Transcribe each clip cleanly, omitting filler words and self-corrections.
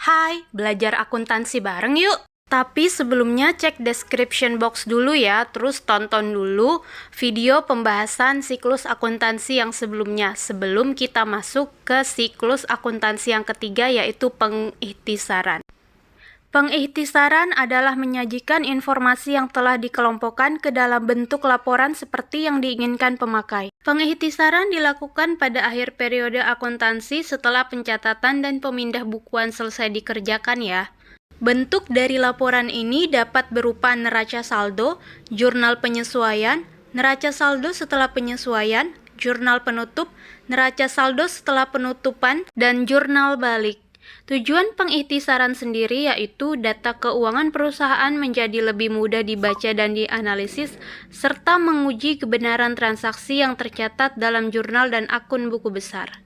Hai, belajar akuntansi bareng yuk! Tapi sebelumnya cek description box dulu ya, terus tonton dulu video pembahasan siklus akuntansi yang sebelumnya, sebelum kita masuk ke siklus akuntansi yang ketiga, yaitu pengikhtisaran. Pengikhtisaran adalah menyajikan informasi yang telah dikelompokkan ke dalam bentuk laporan seperti yang diinginkan pemakai. Pengikhtisaran dilakukan pada akhir periode akuntansi setelah pencatatan dan pemindah bukuan selesai dikerjakan ya. Bentuk dari laporan ini dapat berupa neraca saldo, jurnal penyesuaian, neraca saldo setelah penyesuaian, jurnal penutup, neraca saldo setelah penutupan, dan jurnal balik. Tujuan pengikhtisaran sendiri yaitu data keuangan perusahaan menjadi lebih mudah dibaca dan dianalisis, serta menguji kebenaran transaksi yang tercatat dalam jurnal dan akun buku besar.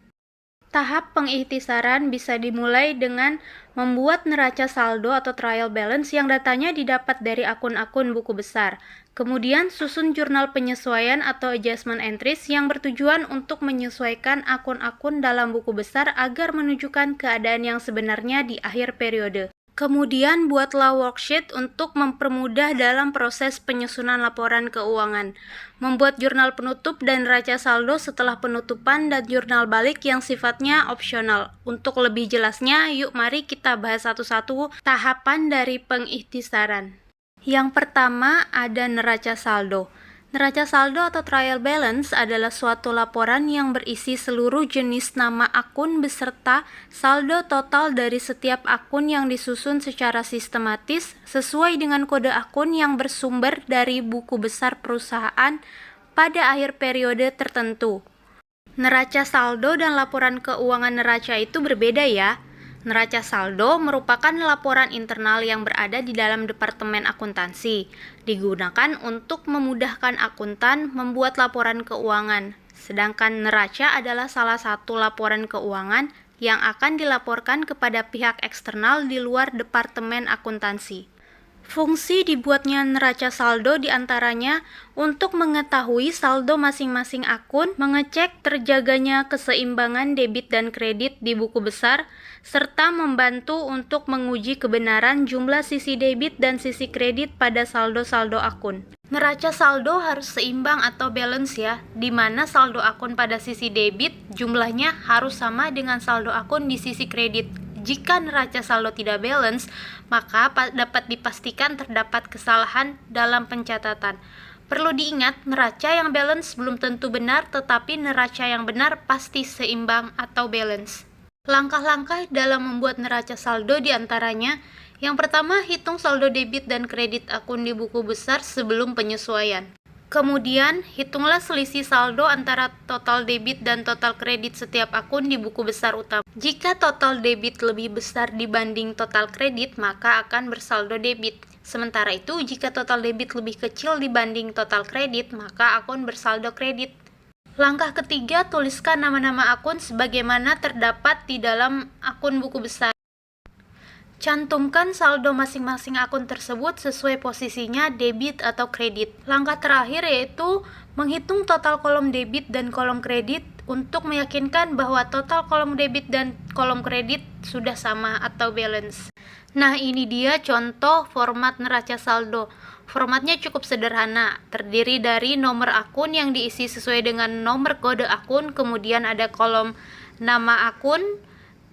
Tahap pengikhtisaran bisa dimulai dengan membuat neraca saldo atau trial balance yang datanya didapat dari akun-akun buku besar. Kemudian susun jurnal penyesuaian atau adjustment entries yang bertujuan untuk menyesuaikan akun-akun dalam buku besar agar menunjukkan keadaan yang sebenarnya di akhir periode. Kemudian buatlah worksheet untuk mempermudah dalam proses penyusunan laporan keuangan. Membuat jurnal penutup dan neraca saldo setelah penutupan dan jurnal balik yang sifatnya opsional. Untuk lebih jelasnya, yuk mari kita bahas satu-satu tahapan dari pengikhtisaran. Yang pertama ada neraca saldo. Neraca saldo atau trial balance adalah suatu laporan yang berisi seluruh jenis nama akun beserta saldo total dari setiap akun yang disusun secara sistematis sesuai dengan kode akun yang bersumber dari buku besar perusahaan pada akhir periode tertentu. Neraca saldo dan laporan keuangan neraca itu berbeda ya. Neraca saldo merupakan laporan internal yang berada di dalam departemen akuntansi, digunakan untuk memudahkan akuntan membuat laporan keuangan. Sedangkan neraca adalah salah satu laporan keuangan yang akan dilaporkan kepada pihak eksternal di luar departemen akuntansi. Fungsi dibuatnya neraca saldo diantaranya untuk mengetahui saldo masing-masing akun, mengecek terjaganya keseimbangan debit dan kredit di buku besar, serta membantu untuk menguji kebenaran jumlah sisi debit dan sisi kredit pada saldo-saldo akun. Neraca saldo harus seimbang atau balance ya, di mana saldo akun pada sisi debit jumlahnya harus sama dengan saldo akun di sisi kredit. Jika neraca saldo tidak balance, maka dapat dipastikan terdapat kesalahan dalam pencatatan. Perlu diingat, neraca yang balance belum tentu benar, tetapi neraca yang benar pasti seimbang atau balance. Langkah-langkah dalam membuat neraca saldo diantaranya, yang pertama, hitung saldo debit dan kredit akun di buku besar sebelum penyesuaian. Kemudian, hitunglah selisih saldo antara total debit dan total kredit setiap akun di buku besar utama. Jika total debit lebih besar dibanding total kredit, maka akan bersaldo debit. Sementara itu, jika total debit lebih kecil dibanding total kredit, maka akun bersaldo kredit. Langkah ketiga, tuliskan nama-nama akun sebagaimana terdapat di dalam akun buku besar. Cantumkan saldo masing-masing akun tersebut sesuai posisinya debit atau kredit. Langkah terakhir yaitu menghitung total kolom debit dan kolom kredit untuk meyakinkan bahwa total kolom debit dan kolom kredit sudah sama atau balance. Nah, ini dia contoh format neraca saldo. Formatnya cukup sederhana, terdiri dari nomor akun yang diisi sesuai dengan nomor kode akun, kemudian ada kolom nama akun,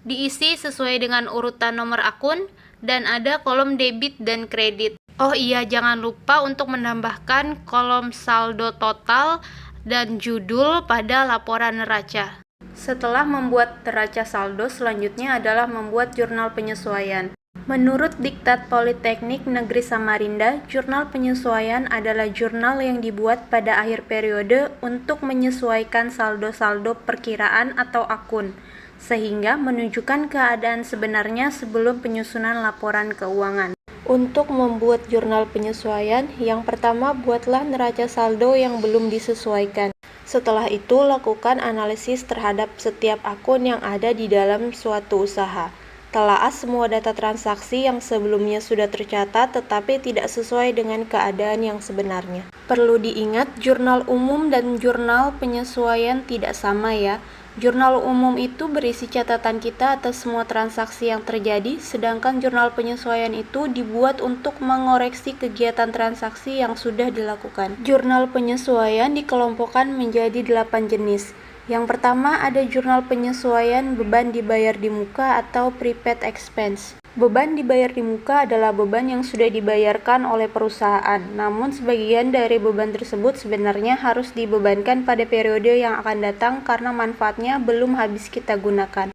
diisi sesuai dengan urutan nomor akun, dan ada kolom debit dan kredit. Oh iya, jangan lupa untuk menambahkan kolom saldo total dan judul pada laporan neraca. Setelah membuat neraca saldo, selanjutnya adalah membuat jurnal penyesuaian. Menurut Diktat Politeknik Negeri Samarinda, jurnal penyesuaian adalah jurnal yang dibuat pada akhir periode untuk menyesuaikan saldo-saldo perkiraan atau akun, sehingga menunjukkan keadaan sebenarnya sebelum penyusunan laporan keuangan. Untuk membuat jurnal penyesuaian, yang pertama buatlah neraca saldo yang belum disesuaikan. Setelah itu, lakukan analisis terhadap setiap akun yang ada di dalam suatu usaha. Telaah semua data transaksi yang sebelumnya sudah tercatat tetapi tidak sesuai dengan keadaan yang sebenarnya. Perlu diingat, jurnal umum dan jurnal penyesuaian tidak sama ya. Jurnal umum itu berisi catatan kita atas semua transaksi yang terjadi, sedangkan jurnal penyesuaian itu dibuat untuk mengoreksi kegiatan transaksi yang sudah dilakukan. Jurnal penyesuaian dikelompokkan menjadi 8 jenis. Yang pertama ada jurnal penyesuaian beban dibayar di muka atau prepaid expense. Beban dibayar di muka adalah beban yang sudah dibayarkan oleh perusahaan, namun sebagian dari beban tersebut sebenarnya harus dibebankan pada periode yang akan datang karena manfaatnya belum habis kita gunakan.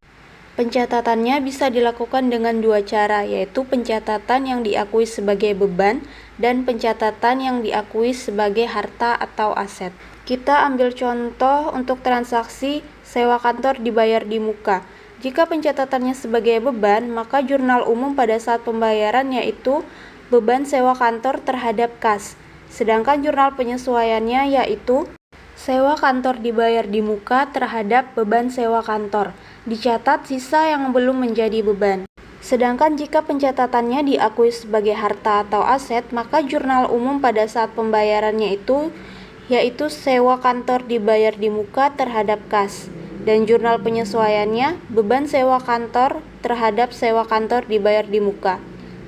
Pencatatannya bisa dilakukan dengan dua cara, yaitu pencatatan yang diakui sebagai beban dan pencatatan yang diakui sebagai harta atau aset. Kita ambil contoh untuk transaksi sewa kantor dibayar di muka. Jika pencatatannya sebagai beban, maka jurnal umum pada saat pembayaran yaitu beban sewa kantor terhadap kas. Sedangkan jurnal penyesuaiannya yaitu sewa kantor dibayar di muka terhadap beban sewa kantor. Dicatat sisa yang belum menjadi beban. Sedangkan jika pencatatannya diakui sebagai harta atau aset, maka jurnal umum pada saat pembayarannya itu yaitu sewa kantor dibayar di muka terhadap kas, dan jurnal penyesuaiannya beban sewa kantor terhadap sewa kantor dibayar di muka.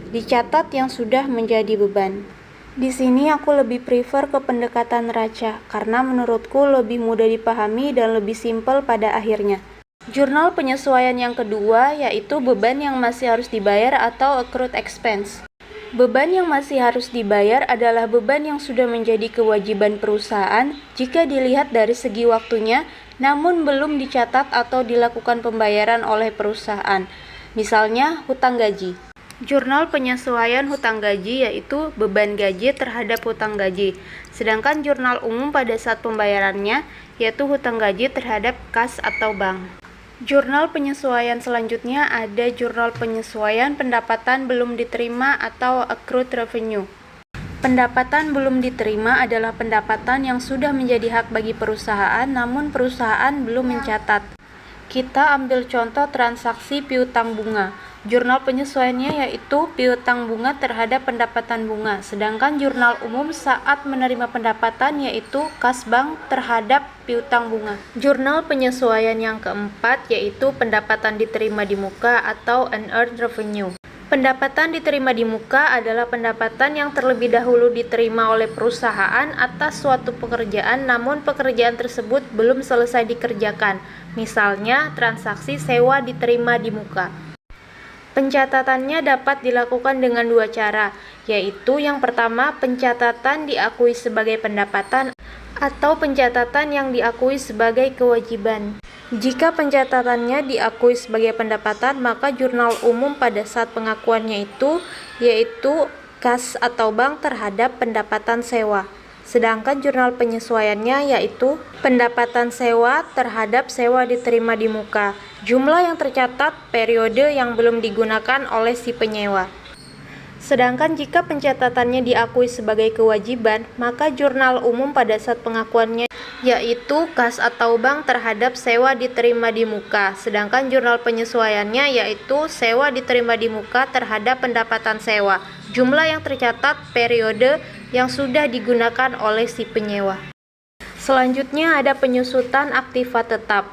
Dicatat yang sudah menjadi beban. Di sini aku lebih prefer ke pendekatan neraca karena menurutku lebih mudah dipahami dan lebih simpel pada akhirnya. Jurnal penyesuaian yang kedua yaitu beban yang masih harus dibayar atau accrued expense. Beban yang masih harus dibayar adalah beban yang sudah menjadi kewajiban perusahaan jika dilihat dari segi waktunya, namun belum dicatat atau dilakukan pembayaran oleh perusahaan. Misalnya, hutang gaji. Jurnal penyesuaian hutang gaji yaitu beban gaji terhadap hutang gaji. Sedangkan jurnal umum pada saat pembayarannya yaitu hutang gaji terhadap kas atau bank. Jurnal penyesuaian selanjutnya ada jurnal penyesuaian pendapatan belum diterima atau accrued revenue. Pendapatan belum diterima adalah pendapatan yang sudah menjadi hak bagi perusahaan namun perusahaan belum mencatat. Kita ambil contoh transaksi piutang bunga. Jurnal penyesuaiannya yaitu piutang bunga terhadap pendapatan bunga, sedangkan jurnal umum saat menerima pendapatan yaitu kas bank terhadap piutang bunga. Jurnal penyesuaian yang keempat yaitu pendapatan diterima di muka atau unearned revenue. Pendapatan diterima di muka adalah pendapatan yang terlebih dahulu diterima oleh perusahaan atas suatu pekerjaan namun pekerjaan tersebut belum selesai dikerjakan. Misalnya, transaksi sewa diterima di muka. Pencatatannya dapat dilakukan dengan dua cara, yaitu yang pertama pencatatan diakui sebagai pendapatan atau pencatatan yang diakui sebagai kewajiban. Jika pencatatannya diakui sebagai pendapatan, maka jurnal umum pada saat pengakuannya itu yaitu kas atau bank terhadap pendapatan sewa. Sedangkan jurnal penyesuaiannya yaitu pendapatan sewa terhadap sewa diterima di muka. Jumlah yang tercatat periode yang belum digunakan oleh si penyewa. Sedangkan jika pencatatannya diakui sebagai kewajiban, maka jurnal umum pada saat pengakuannya yaitu kas atau bank terhadap sewa diterima di muka. Sedangkan jurnal penyesuaiannya yaitu sewa diterima di muka terhadap pendapatan sewa. Jumlah yang tercatat periode yang sudah digunakan oleh si penyewa. Selanjutnya ada penyusutan aktiva tetap.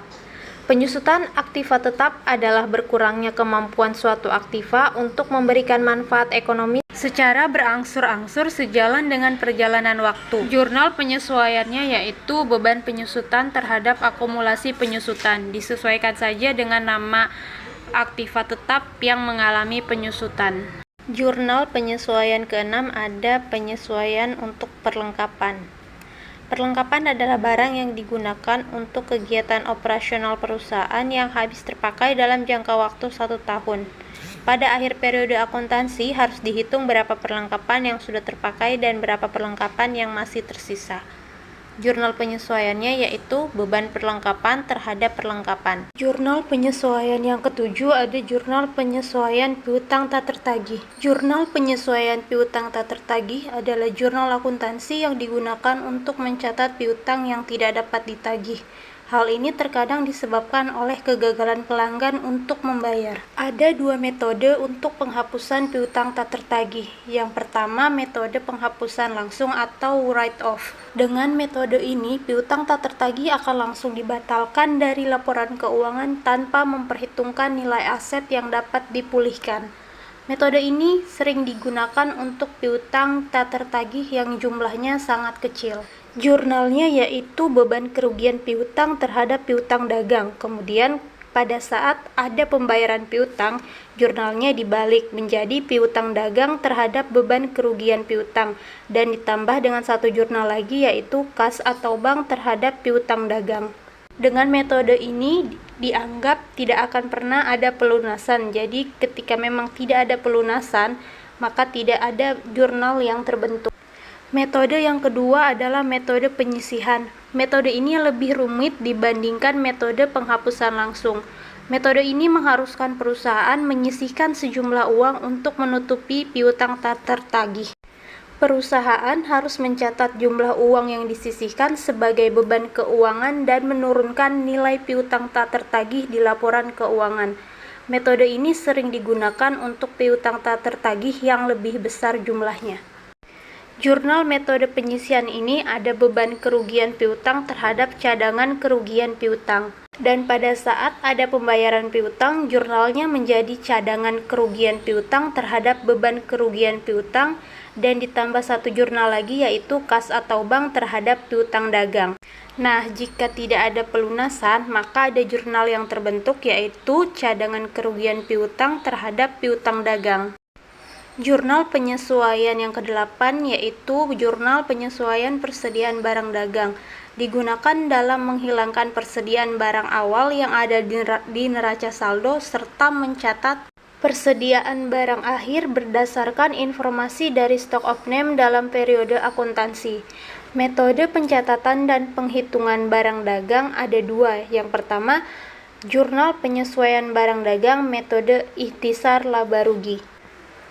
Penyusutan aktiva tetap adalah berkurangnya kemampuan suatu aktiva untuk memberikan manfaat ekonomi secara berangsur-angsur sejalan dengan perjalanan waktu. Jurnal penyesuaiannya yaitu beban penyusutan terhadap akumulasi penyusutan. Disesuaikan saja dengan nama aktiva tetap yang mengalami penyusutan. Jurnal penyesuaian ke-6 ada penyesuaian untuk perlengkapan. Perlengkapan adalah barang yang digunakan untuk kegiatan operasional perusahaan yang habis terpakai dalam jangka waktu 1 tahun. Pada akhir periode akuntansi harus dihitung berapa perlengkapan yang sudah terpakai dan berapa perlengkapan yang masih tersisa. Jurnal penyesuaiannya yaitu beban perlengkapan terhadap perlengkapan. Jurnal penyesuaian yang ketujuh ada jurnal penyesuaian piutang tak tertagih. Jurnal penyesuaian piutang tak tertagih adalah jurnal akuntansi yang digunakan untuk mencatat piutang yang tidak dapat ditagih. Hal ini terkadang disebabkan oleh kegagalan pelanggan untuk membayar. Ada dua metode untuk penghapusan piutang tak tertagih. Yang pertama, metode penghapusan langsung atau write-off. Dengan metode ini, piutang tak tertagih akan langsung dibatalkan dari laporan keuangan tanpa memperhitungkan nilai aset yang dapat dipulihkan. Metode ini sering digunakan untuk piutang tak tertagih yang jumlahnya sangat kecil. Jurnalnya yaitu beban kerugian piutang terhadap piutang dagang. Kemudian pada saat ada pembayaran piutang, jurnalnya dibalik menjadi piutang dagang terhadap beban kerugian piutang dan ditambah dengan satu jurnal lagi yaitu kas atau bank terhadap piutang dagang. Dengan metode ini dianggap tidak akan pernah ada pelunasan. Jadi ketika memang tidak ada pelunasan, maka tidak ada jurnal yang terbentuk. Metode yang kedua adalah metode penyisihan. Metode ini lebih rumit dibandingkan metode penghapusan langsung. Metode ini mengharuskan perusahaan menyisihkan sejumlah uang untuk menutupi piutang tak tertagih. Perusahaan harus mencatat jumlah uang yang disisihkan sebagai beban keuangan dan menurunkan nilai piutang tak tertagih di laporan keuangan. Metode ini sering digunakan untuk piutang tak tertagih yang lebih besar jumlahnya. Jurnal metode penyisihan ini ada beban kerugian piutang terhadap cadangan kerugian piutang. Dan pada saat ada pembayaran piutang, jurnalnya menjadi cadangan kerugian piutang terhadap beban kerugian piutang dan ditambah satu jurnal lagi yaitu kas atau bank terhadap piutang dagang. Nah, jika tidak ada pelunasan, maka ada jurnal yang terbentuk yaitu cadangan kerugian piutang terhadap piutang dagang. Jurnal penyesuaian yang ke-8 yaitu jurnal penyesuaian persediaan barang dagang. Digunakan dalam menghilangkan persediaan barang awal yang ada di neraca saldo serta mencatat persediaan barang akhir berdasarkan informasi dari stock of name dalam periode akuntansi. Metode pencatatan dan penghitungan barang dagang ada dua. Yang pertama, jurnal penyesuaian barang dagang metode ikhtisar laba rugi.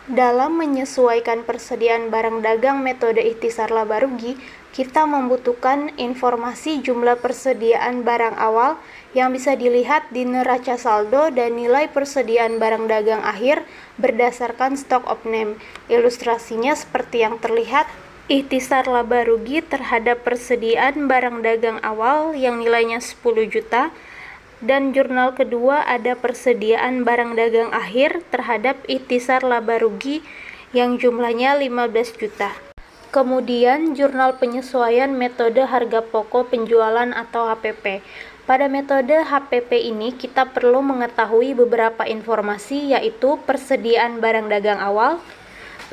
Dalam menyesuaikan persediaan barang dagang metode ikhtisar laba rugi, kita membutuhkan informasi jumlah persediaan barang awal yang bisa dilihat di neraca saldo dan nilai persediaan barang dagang akhir berdasarkan stock of name. Ilustrasinya seperti yang terlihat, ikhtisar laba rugi terhadap persediaan barang dagang awal yang nilainya 10 juta, dan jurnal kedua ada persediaan barang dagang akhir terhadap ikhtisar laba rugi yang jumlahnya 15 juta. Kemudian jurnal penyesuaian metode harga pokok penjualan atau HPP. Pada metode HPP ini kita perlu mengetahui beberapa informasi yaitu persediaan barang dagang awal,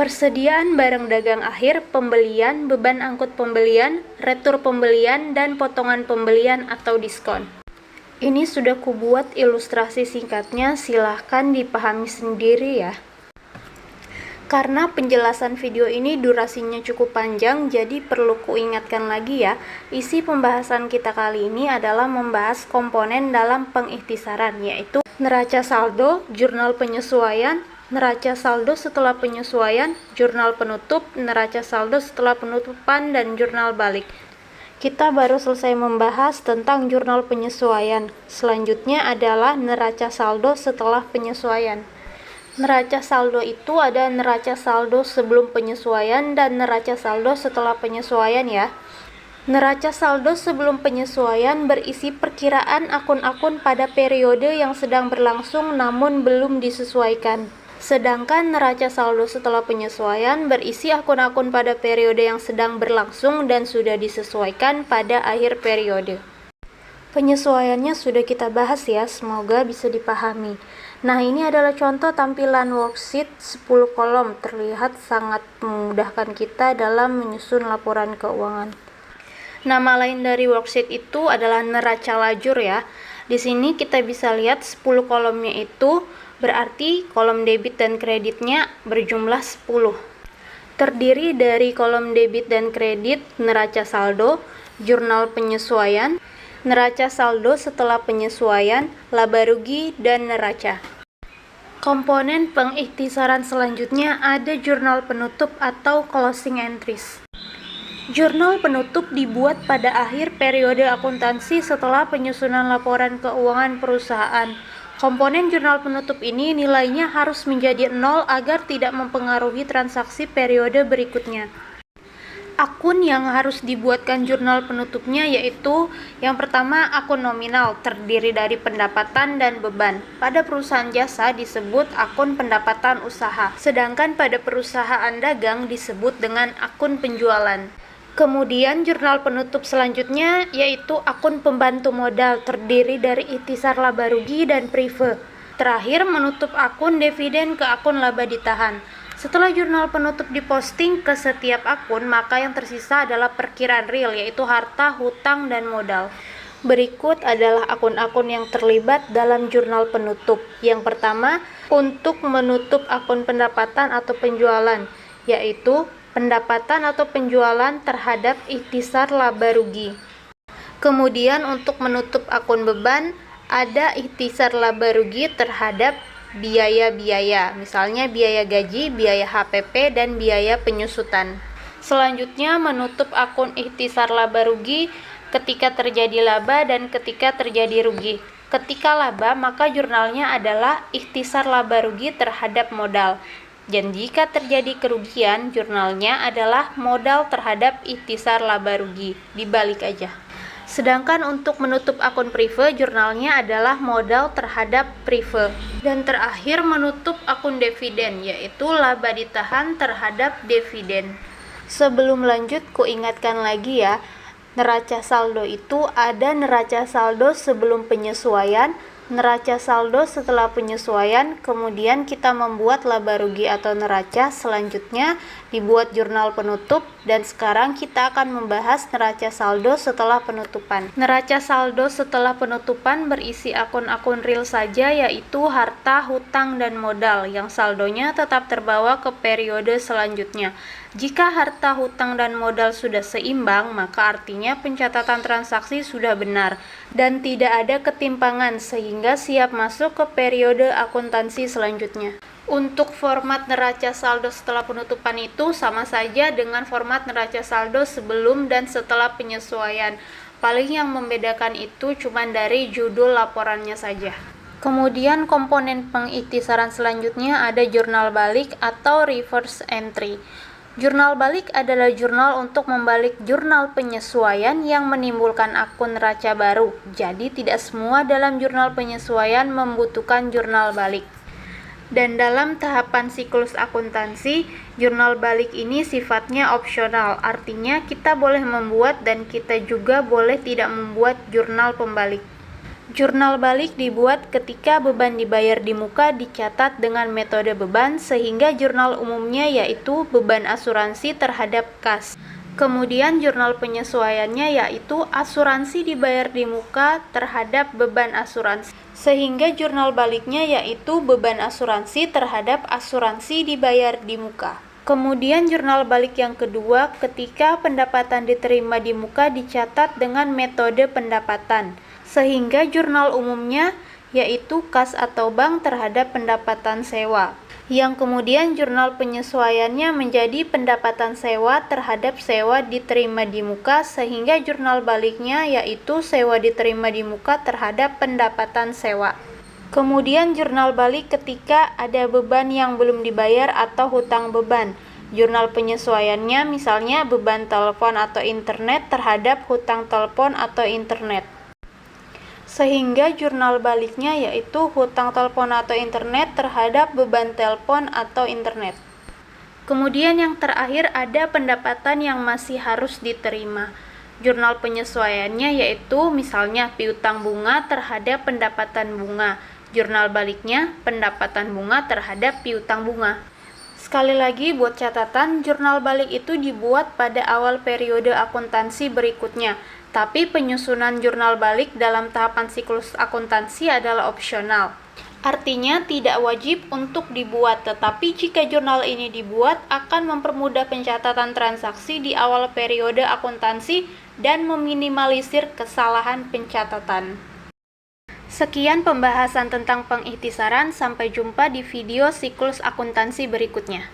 persediaan barang dagang akhir, pembelian, beban angkut pembelian, retur pembelian, dan potongan pembelian atau diskon. Ini sudah kubuat ilustrasi singkatnya, silahkan dipahami sendiri ya. Karena penjelasan video ini durasinya cukup panjang, jadi perlu kuingatkan lagi ya, isi pembahasan kita kali ini adalah membahas komponen dalam pengikhtisaran, yaitu neraca saldo, jurnal penyesuaian, neraca saldo setelah penyesuaian, jurnal penutup, neraca saldo setelah penutupan, dan jurnal balik. Kita baru selesai membahas tentang jurnal penyesuaian. Selanjutnya adalah neraca saldo setelah penyesuaian. Neraca saldo itu ada neraca saldo sebelum penyesuaian dan neraca saldo setelah penyesuaian ya. Neraca saldo sebelum penyesuaian berisi perkiraan akun-akun pada periode yang sedang berlangsung namun belum disesuaikan. Sedangkan neraca saldo setelah penyesuaian berisi akun-akun pada periode yang sedang berlangsung dan sudah disesuaikan pada akhir periode. Penyesuaiannya sudah kita bahas ya, semoga bisa dipahami. Nah, ini adalah contoh tampilan worksheet 10 kolom, terlihat sangat memudahkan kita dalam menyusun laporan keuangan. Nama lain dari worksheet itu adalah neraca lajur ya. Di sini kita bisa lihat 10 kolomnya itu berarti kolom debit dan kreditnya berjumlah 10. Terdiri dari kolom debit dan kredit, neraca saldo, jurnal penyesuaian, neraca saldo setelah penyesuaian, laba rugi, dan neraca. Komponen pengikhtisaran selanjutnya ada jurnal penutup atau closing entries. Jurnal penutup dibuat pada akhir periode akuntansi setelah penyusunan laporan keuangan perusahaan. Komponen jurnal penutup ini nilainya harus menjadi 0 agar tidak mempengaruhi transaksi periode berikutnya. Akun yang harus dibuatkan jurnal penutupnya yaitu yang pertama akun nominal, terdiri dari pendapatan dan beban. Pada perusahaan jasa disebut akun pendapatan usaha, sedangkan pada perusahaan dagang disebut dengan akun penjualan. Kemudian jurnal penutup selanjutnya yaitu akun pembantu modal, terdiri dari ikhtisar laba rugi dan prive. Terakhir menutup akun dividen ke akun laba ditahan. Setelah jurnal penutup diposting ke setiap akun, maka yang tersisa adalah perkiraan real, yaitu harta, hutang, dan modal. Berikut adalah akun-akun yang terlibat dalam jurnal penutup. Yang pertama, untuk menutup akun pendapatan atau penjualan, yaitu pendapatan atau penjualan terhadap ikhtisar laba rugi. Kemudian untuk menutup akun beban, ada ikhtisar laba rugi terhadap biaya-biaya, misalnya biaya gaji, biaya HPP, dan biaya penyusutan. Selanjutnya menutup akun ikhtisar laba rugi ketika terjadi laba dan ketika terjadi rugi. Ketika laba, maka jurnalnya adalah ikhtisar laba rugi terhadap modal. Dan jika terjadi kerugian, jurnalnya adalah modal terhadap ikhtisar laba rugi. Dibalik aja. Sedangkan untuk menutup akun prive, jurnalnya adalah modal terhadap prive. Dan terakhir menutup akun dividen, yaitu laba ditahan terhadap dividen. Sebelum lanjut, kuingatkan lagi ya, neraca saldo itu ada neraca saldo sebelum penyesuaian, neraca saldo setelah penyesuaian, kemudian kita membuat laba rugi atau neraca, selanjutnya dibuat jurnal penutup, dan sekarang kita akan membahas neraca saldo setelah penutupan. Neraca saldo setelah penutupan berisi akun-akun real saja, yaitu harta, hutang, dan modal yang saldonya tetap terbawa ke periode selanjutnya. Jika harta, hutang, dan modal sudah seimbang, maka artinya pencatatan transaksi sudah benar dan tidak ada ketimpangan sehingga siap masuk ke periode akuntansi selanjutnya. Untuk format neraca saldo setelah penutupan itu sama saja dengan format neraca saldo sebelum dan setelah penyesuaian. Paling yang membedakan itu cuma dari judul laporannya saja. Kemudian komponen pengikhtisaran selanjutnya ada jurnal balik atau reverse entry. Jurnal balik adalah jurnal untuk membalik jurnal penyesuaian yang menimbulkan akun neraca baru. Jadi tidak semua dalam jurnal penyesuaian membutuhkan jurnal balik. Dan dalam tahapan siklus akuntansi, jurnal balik ini sifatnya opsional. Artinya kita boleh membuat dan kita juga boleh tidak membuat jurnal pembalik. Jurnal balik dibuat ketika beban dibayar di muka dicatat dengan metode beban, sehingga jurnal umumnya yaitu beban asuransi terhadap kas. Kemudian jurnal penyesuaiannya yaitu asuransi dibayar di muka terhadap beban asuransi, sehingga jurnal baliknya yaitu beban asuransi terhadap asuransi dibayar di muka. Kemudian jurnal balik yang kedua ketika pendapatan diterima di muka dicatat dengan metode pendapatan, sehingga jurnal umumnya yaitu kas atau bank terhadap pendapatan sewa, yang kemudian jurnal penyesuaiannya menjadi pendapatan sewa terhadap sewa diterima di muka, sehingga jurnal baliknya yaitu sewa diterima di muka terhadap pendapatan sewa. Kemudian jurnal balik ketika ada beban yang belum dibayar atau hutang beban. Jurnal penyesuaiannya misalnya beban telepon atau internet terhadap hutang telepon atau internet. Sehingga jurnal baliknya yaitu hutang telepon atau internet terhadap beban telepon atau internet. Kemudian yang terakhir ada pendapatan yang masih harus diterima. Jurnal penyesuaiannya yaitu misalnya piutang bunga terhadap pendapatan bunga. Jurnal baliknya pendapatan bunga terhadap piutang bunga. Sekali lagi buat catatan, jurnal balik itu dibuat pada awal periode akuntansi berikutnya. Tapi penyusunan jurnal balik dalam tahapan siklus akuntansi adalah opsional. Artinya tidak wajib untuk dibuat, tetapi jika jurnal ini dibuat akan mempermudah pencatatan transaksi di awal periode akuntansi dan meminimalisir kesalahan pencatatan. Sekian pembahasan tentang pengikhtisaran, sampai jumpa di video siklus akuntansi berikutnya.